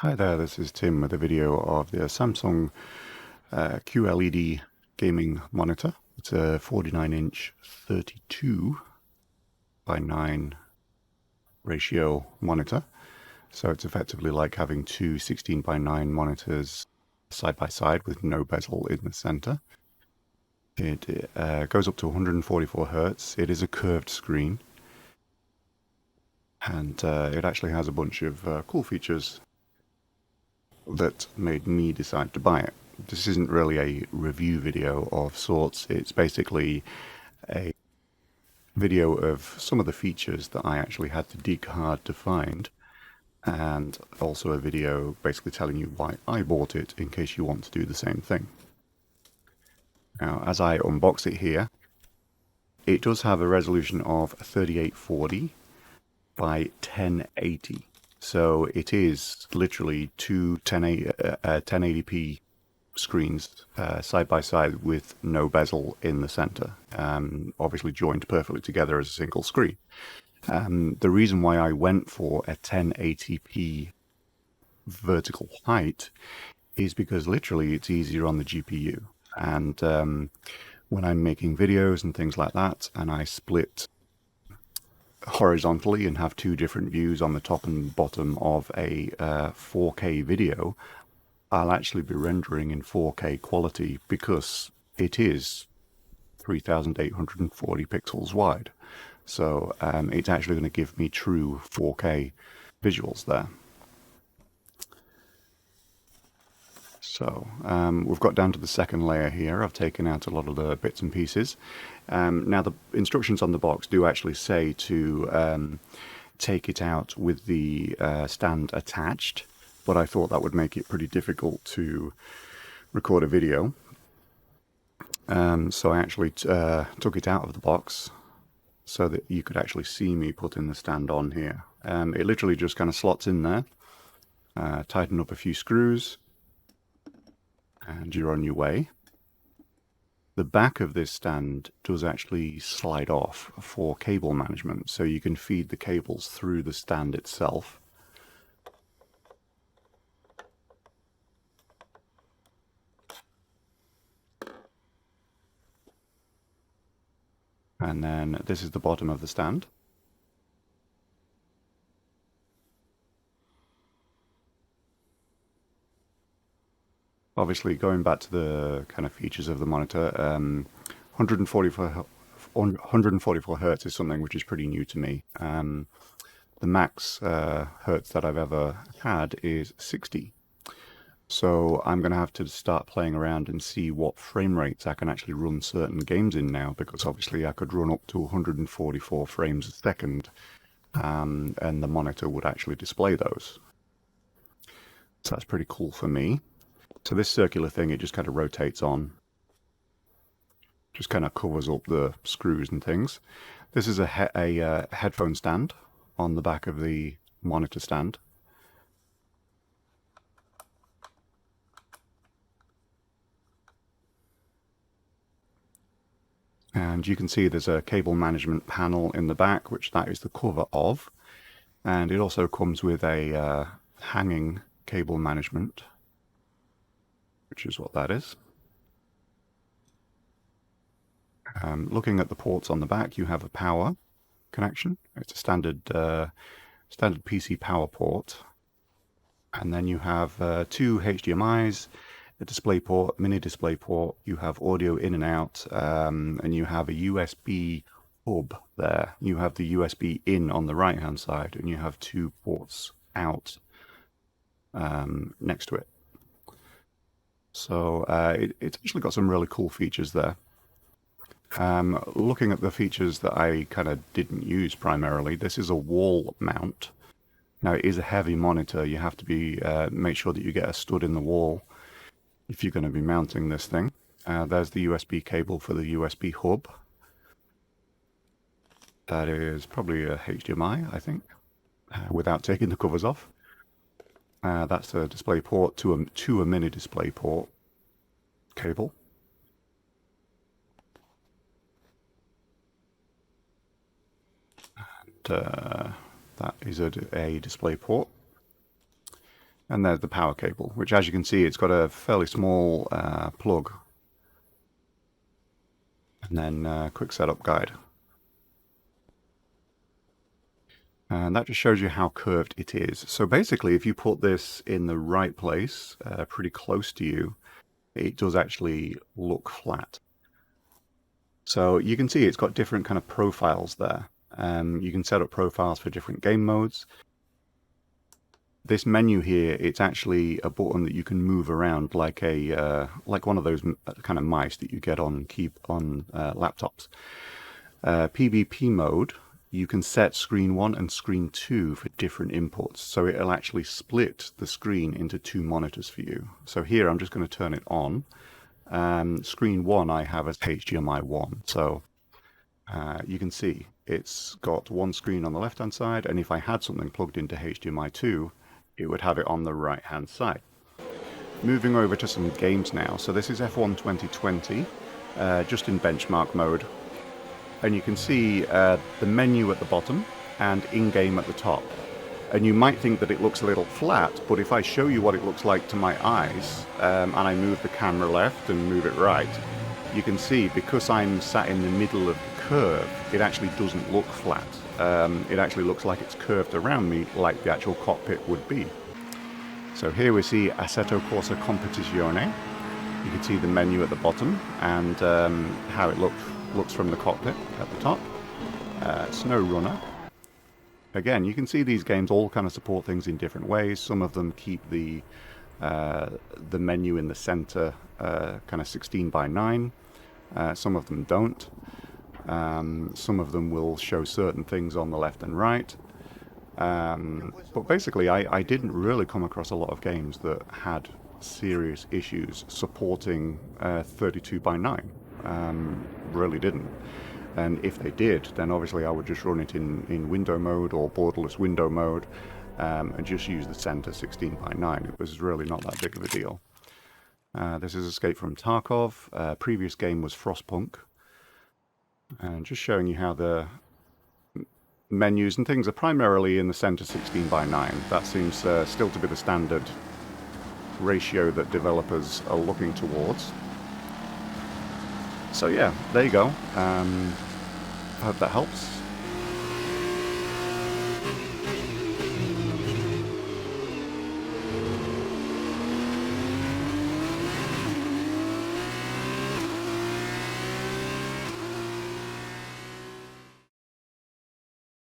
Hi there, this is Tim with a video of the Samsung QLED gaming monitor. It's a 49-inch 32 by 9 ratio monitor. So it's effectively like having two 16 by 9 monitors side by side with no bezel in the center. It goes up to 144 Hertz. It is a curved screen. And it actually has a bunch of cool features that made me decide to buy it. This isn't really a review video of sorts. It's basically a video of some of the features that I actually had to dig hard to find, and also a video basically telling you why I bought it in case you want to do the same thing. Now, as I unbox it here, it does have a resolution of 3840 by 1080. So it is literally two 1080p screens side by side with no bezel in the center, obviously joined perfectly together as a single screen. The reason why I went for a 1080p vertical height is because literally it's easier on the GPU. And when I'm making videos and things like that, and I split horizontally and have two different views on the top and bottom of a 4K video, I'll actually be rendering in 4K quality because it is 3840 pixels wide. So it's actually going to give me true 4K visuals there. So we've got down to the second layer here. I've taken out a lot of the bits and pieces. Now the instructions on the box do actually say to take it out with the stand attached, but I thought that would make it pretty difficult to record a video. So I actually took it out of the box so that you could actually see me putting the stand on here. It literally just kind of slots in there, tighten up a few screws, and you're on your way. The back of this stand does actually slide off for cable management, so you can feed the cables through the stand itself. And then this is the bottom of the stand. Obviously, going back to the kind of features of the monitor, 144 Hertz is something which is pretty new to me. The max Hertz that I've ever had is 60. So I'm going to have to start playing around and see what frame rates I can actually run certain games in now, because obviously I could run up to 144 frames a second, and the monitor would actually display those. So that's pretty cool for me. So this circular thing, it just kind of rotates on, just kind of covers up the screws and things. This is a headphone stand on the back of the monitor stand. And you can see there's a cable management panel in the back, which that is the cover of. And it also comes with a hanging cable management, which is what that is. Looking at the ports on the back, you have a power connection. It's a standard PC power port. And then you have two HDMIs, a display port, mini display port. You have audio in and out, and you have a USB hub there. You have the USB in on the right hand side, and you have two ports out next to it. So it's actually got some really cool features there. Looking at the features that I kind of didn't use primarily, this is a wall mount. Now it is a heavy monitor. You have to be make sure that you get a stud in the wall if you're going to be mounting this thing. There's the USB cable for the USB hub. That is probably a HDMI, I think, without taking the covers off. That's a display port to a mini display port cable. And that is a display port. And there's the power cable, which, as you can see, it's got a fairly small plug. And then quick setup guide. And that just shows you how curved it is. So basically, if you put this in the right place, pretty close to you, it does actually look flat. So you can see it's got different kind of profiles there. You can set up profiles for different game modes. This menu here, it's actually a button that you can move around like like one of those kind of mice that you get on laptops. PvP mode, you can set screen 1 and screen 2 for different inputs. So it'll actually split the screen into 2 monitors for you. So here I'm just going to turn it on. Screen 1 I have as HDMI 1. So you can see it's got one screen on the left hand side, and if I had something plugged into HDMI 2, it would have it on the right hand side. Moving over to some games now. So this is F1 2020, just in benchmark mode. And you can see the menu at the bottom and in-game at the top. And you might think that it looks a little flat, but if I show you what it looks like to my eyes, and I move the camera left and move it right, you can see, because I'm sat in the middle of the curve, it actually doesn't look flat. It actually looks like it's curved around me, like the actual cockpit would be. So here we see Assetto Corsa Competizione. You can see the menu at the bottom and how it looks from the cockpit at the top. Snowrunner. Again, you can see these games all kind of support things in different ways. Some of them keep the menu in the center kind of 16:9. Some of them don't. Some of them will show certain things on the left and right. But basically, I didn't really come across a lot of games that had serious issues supporting 32:9. Really didn't. And if they did, then obviously I would just run it in window mode or borderless window mode and just use the center 16:9. It was really not that big of a deal. This is Escape from Tarkov. Previous game was Frostpunk. And just showing you how the menus and things are primarily in the center 16:9. That seems still to be the standard ratio that developers are looking towards. So yeah, there you go. I hope that helps.